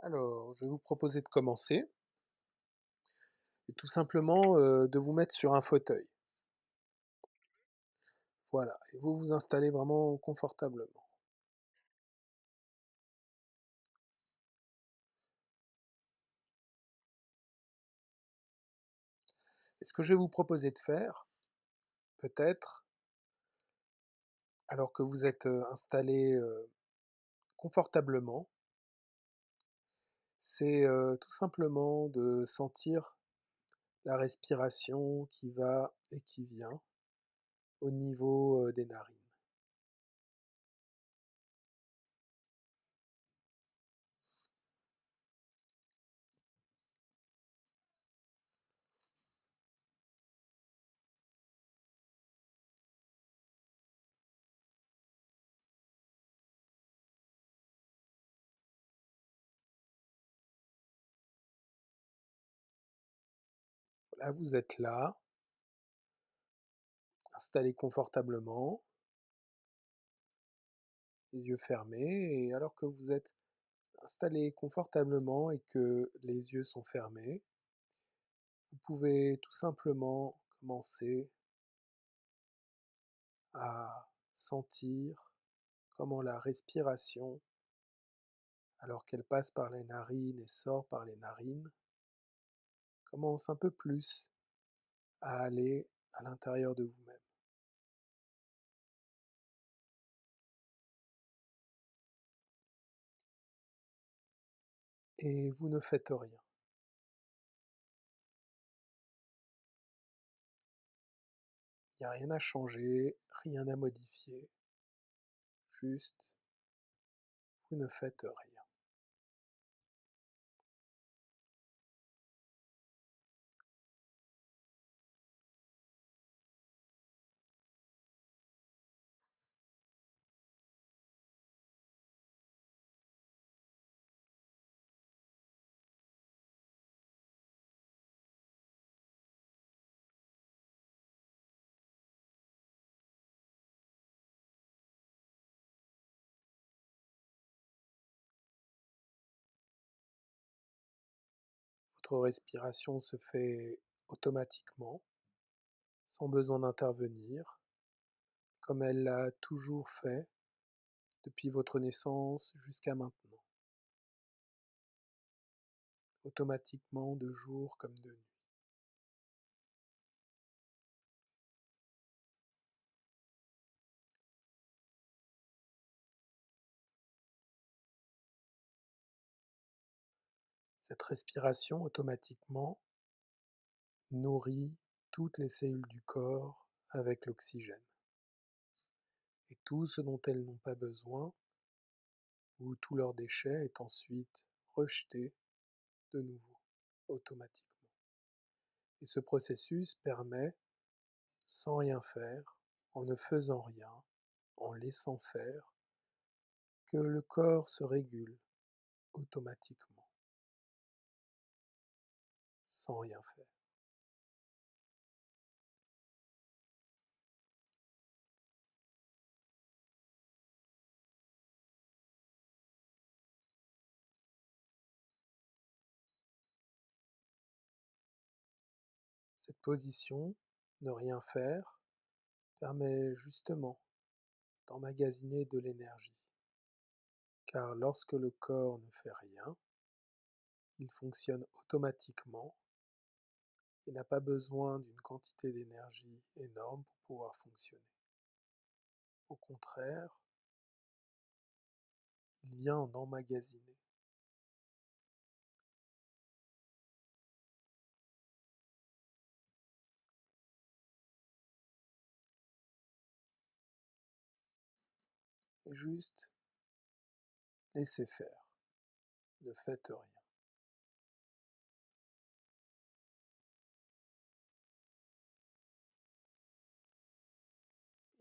Alors, je vais vous proposer de commencer et tout simplement de vous mettre sur un fauteuil. Voilà, et vous vous installez vraiment confortablement. Et ce que je vais vous proposer de faire, peut-être, alors que vous êtes installé confortablement, c'est tout simplement de sentir la respiration qui va et qui vient au niveau des narines. Là, vous êtes là, installé confortablement, les yeux fermés, et alors que vous êtes installé confortablement et que les yeux sont fermés, vous pouvez tout simplement commencer à sentir comment la respiration, alors qu'elle passe par les narines et sort par les narines, commence un peu plus à aller à l'intérieur de vous-même. Et vous ne faites rien. Il n'y a rien à changer, rien à modifier, juste vous ne faites rien. Votre respiration se fait automatiquement, sans besoin d'intervenir, comme elle l'a toujours fait depuis votre naissance jusqu'à maintenant, automatiquement de jour comme de nuit. Cette respiration automatiquement nourrit toutes les cellules du corps avec l'oxygène. Et tout ce dont elles n'ont pas besoin, ou tous leurs déchets, est ensuite rejeté de nouveau, automatiquement. Et ce processus permet, sans rien faire, en ne faisant rien, en laissant faire, que le corps se régule automatiquement, sans rien faire. Cette position, ne rien faire, permet justement d'emmagasiner de l'énergie, car lorsque le corps ne fait rien, il fonctionne automatiquement et n'a pas besoin d'une quantité d'énergie énorme pour pouvoir fonctionner. Au contraire, il vient en emmagasiner. Et juste laissez faire, ne faites rien.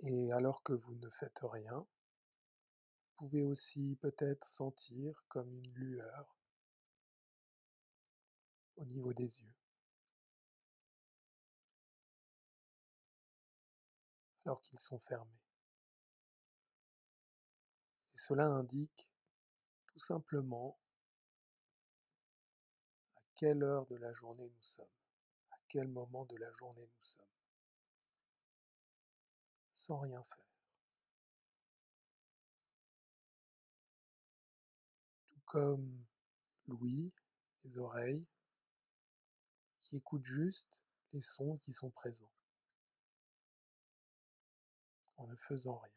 Et alors que vous ne faites rien, vous pouvez aussi peut-être sentir comme une lueur au niveau des yeux, alors qu'ils sont fermés. Et cela indique tout simplement quelle heure de la journée nous sommes, à quel moment de la journée nous sommes, sans rien faire. Tout comme l'ouïe, les oreilles, qui écoutent juste les sons qui sont présents, en ne faisant rien,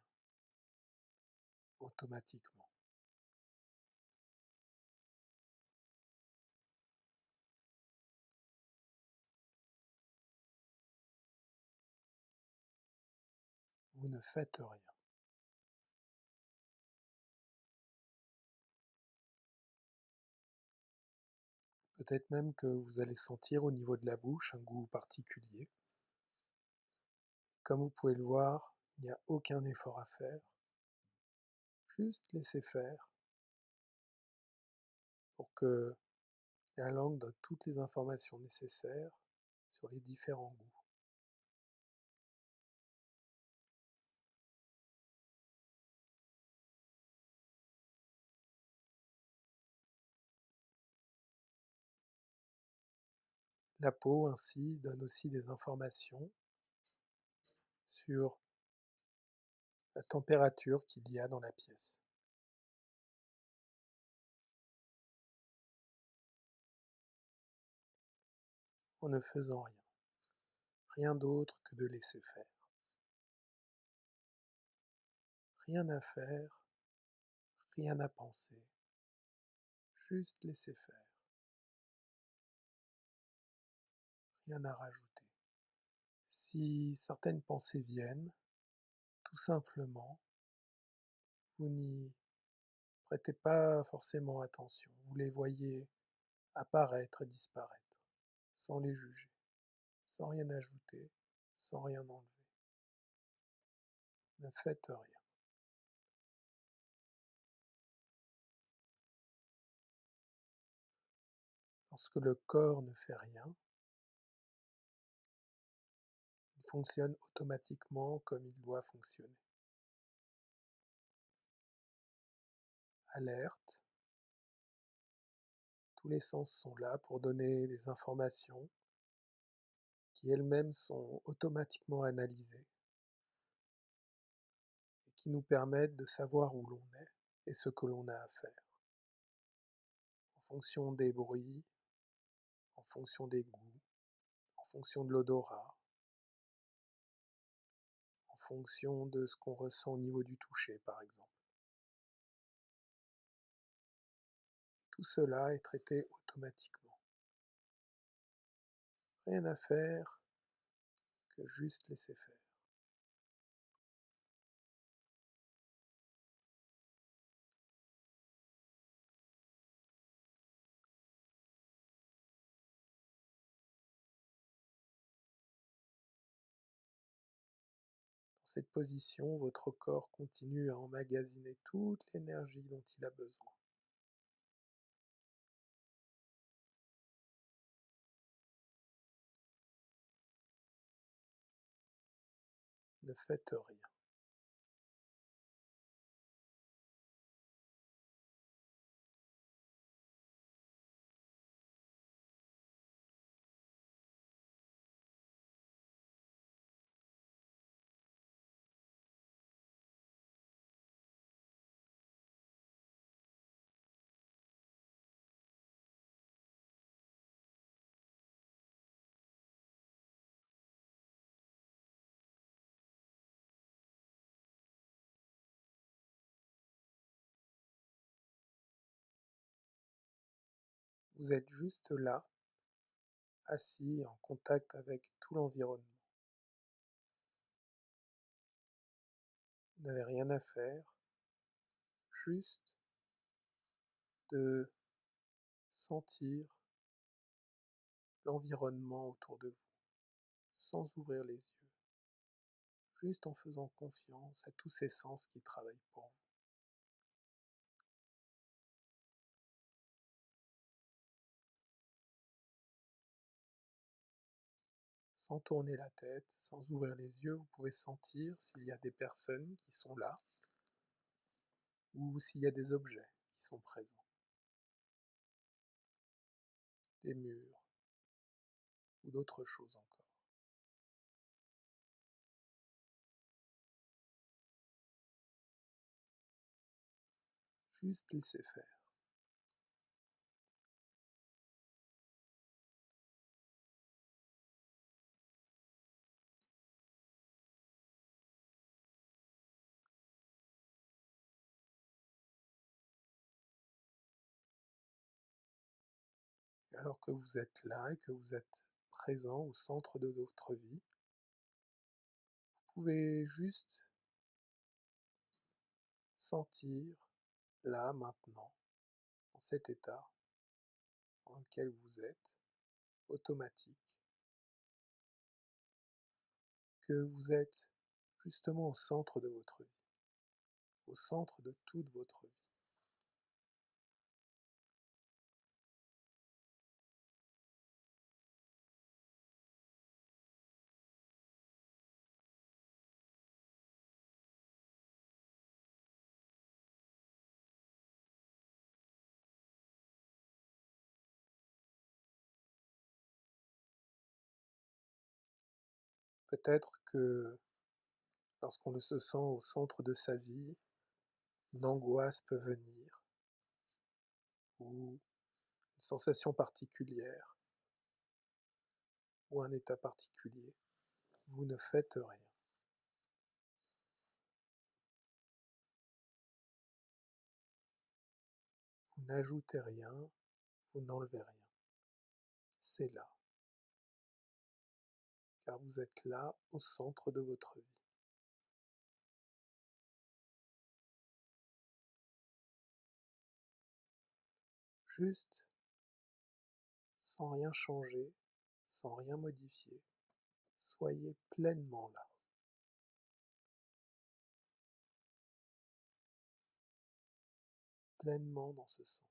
automatiquement. Vous ne faites rien. Peut-être même que vous allez sentir au niveau de la bouche un goût particulier. Comme vous pouvez le voir, il n'y a aucun effort à faire. Juste laisser faire pour que la langue donne toutes les informations nécessaires sur les différents goûts. La peau ainsi donne aussi des informations sur la température qu'il y a dans la pièce. En ne faisant rien. Rien d'autre que de laisser faire. Rien à faire, rien à penser. Juste laisser faire. Rien à rajouter. Si certaines pensées viennent, tout simplement, vous n'y prêtez pas forcément attention. Vous les voyez apparaître et disparaître, sans les juger, sans rien ajouter, sans rien enlever. Ne faites rien. Lorsque le corps ne fait rien, il fonctionne automatiquement comme il doit fonctionner. Alerte, tous les sens sont là pour donner des informations qui elles-mêmes sont automatiquement analysées et qui nous permettent de savoir où l'on est et ce que l'on a à faire, en fonction des bruits, en fonction des goûts, en fonction de l'odorat, en fonction de ce qu'on ressent au niveau du toucher, par exemple. Tout cela est traité automatiquement. Rien à faire que juste laisser faire. Dans cette position, votre corps continue à emmagasiner toute l'énergie dont il a besoin. Ne faites rien. Vous êtes juste là, assis en contact avec tout l'environnement. Vous n'avez rien à faire, juste de sentir l'environnement autour de vous, sans ouvrir les yeux, juste en faisant confiance à tous ces sens qui travaillent pour vous. Sans tourner la tête, sans ouvrir les yeux, vous pouvez sentir s'il y a des personnes qui sont là ou s'il y a des objets qui sont présents. des murs ou d'autres choses encore. Juste laisser faire. Et alors que vous êtes là et que vous êtes présent au centre de votre vie, vous pouvez juste sentir là, maintenant, dans cet état dans lequel vous êtes, automatique, que vous êtes justement au centre de votre vie, au centre de toute votre vie. Peut-être que lorsqu'on se sent au centre de sa vie, une angoisse peut venir ou une sensation particulière ou un état particulier. Vous ne faites rien. Vous n'ajoutez rien, vous n'enlevez rien. C'est là, car vous êtes là au centre de votre vie. Juste, sans rien changer, sans rien modifier, soyez pleinement là. Pleinement dans ce centre.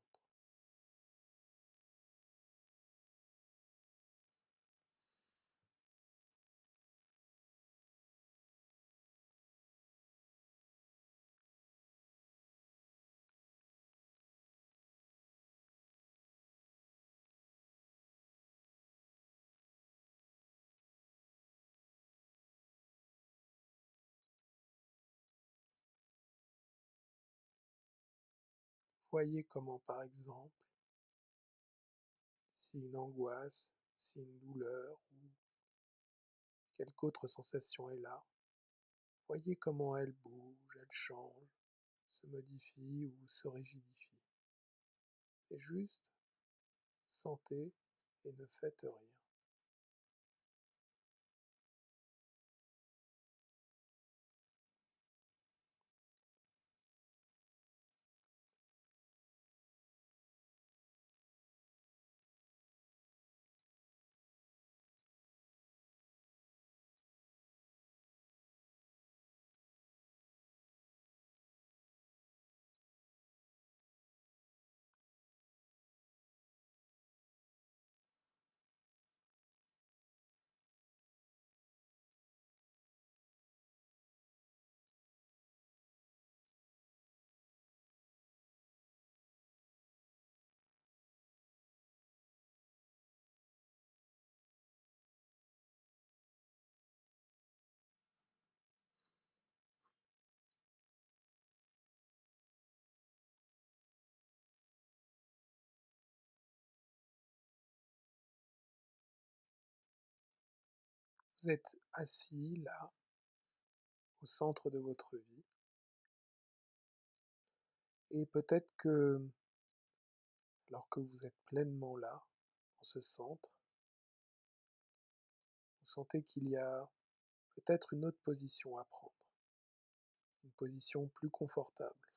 Voyez comment, par exemple, si une angoisse, si une douleur ou quelque autre sensation est là, voyez comment elle bouge, elle change, se modifie ou se rigidifie. Et juste sentez et ne faites rien. Vous êtes assis là, au centre de votre vie, et peut-être que, alors que vous êtes pleinement là, dans ce centre, vous sentez qu'il y a peut-être une autre position à prendre, une position plus confortable,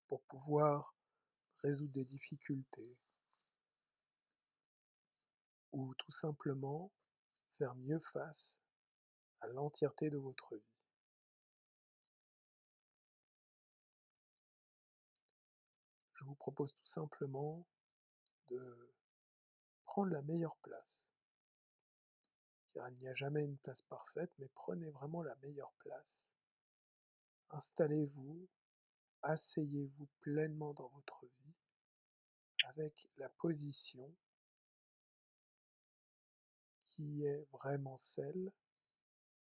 pour pouvoir résoudre des difficultés, ou tout simplement faire mieux face à l'entièreté de votre vie. Je vous propose tout simplement de prendre la meilleure place, car il n'y a jamais une place parfaite, mais prenez vraiment la meilleure place. Installez-vous, asseyez-vous pleinement dans votre vie avec la position qui est vraiment celle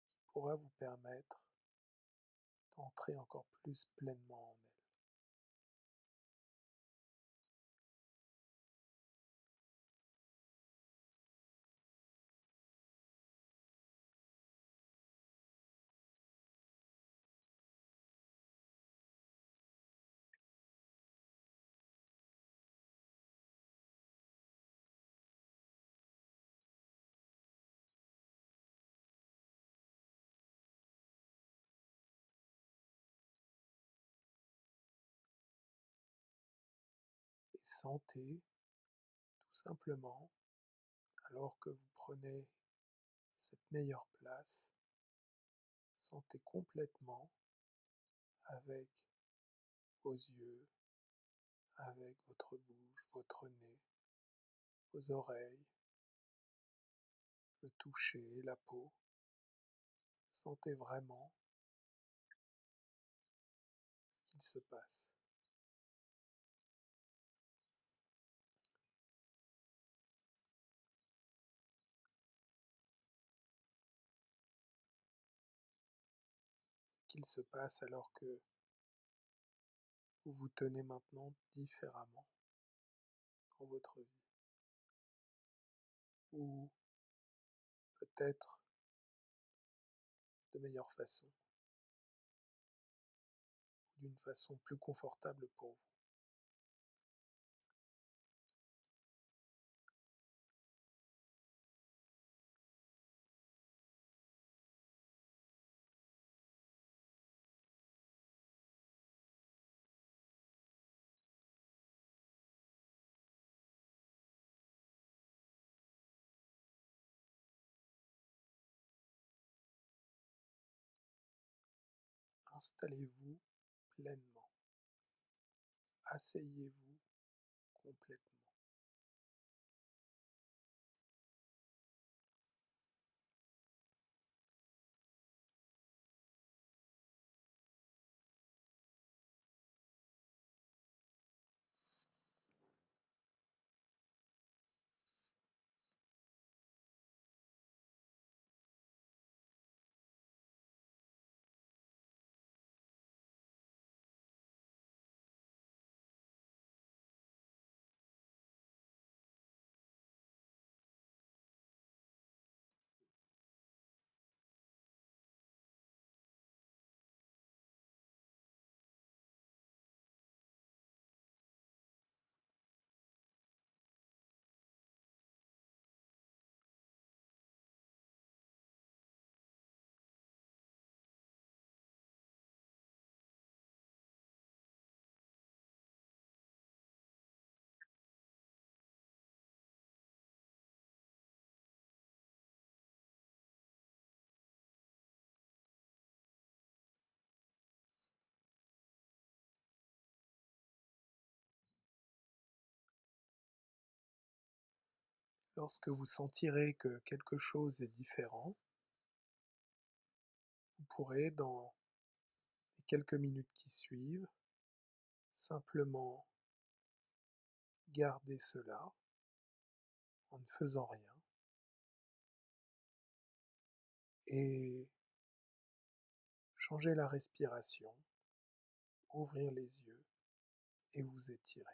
qui pourra vous permettre d'entrer encore plus pleinement en elle. Et sentez tout simplement, alors que vous prenez cette meilleure place, sentez complètement avec vos yeux, avec votre bouche, votre nez, vos oreilles, le toucher, la peau. Sentez vraiment ce qu'il se passe. Ce qu'il se passe alors que vous vous tenez maintenant différemment dans votre vie. Ou peut-être de meilleure façon, ou d'une façon plus confortable pour vous. Installez-vous pleinement. Asseyez-vous complètement. Lorsque vous sentirez que quelque chose est différent, vous pourrez, dans les quelques minutes qui suivent, simplement garder cela en ne faisant rien et changer la respiration, ouvrir les yeux et vous étirer.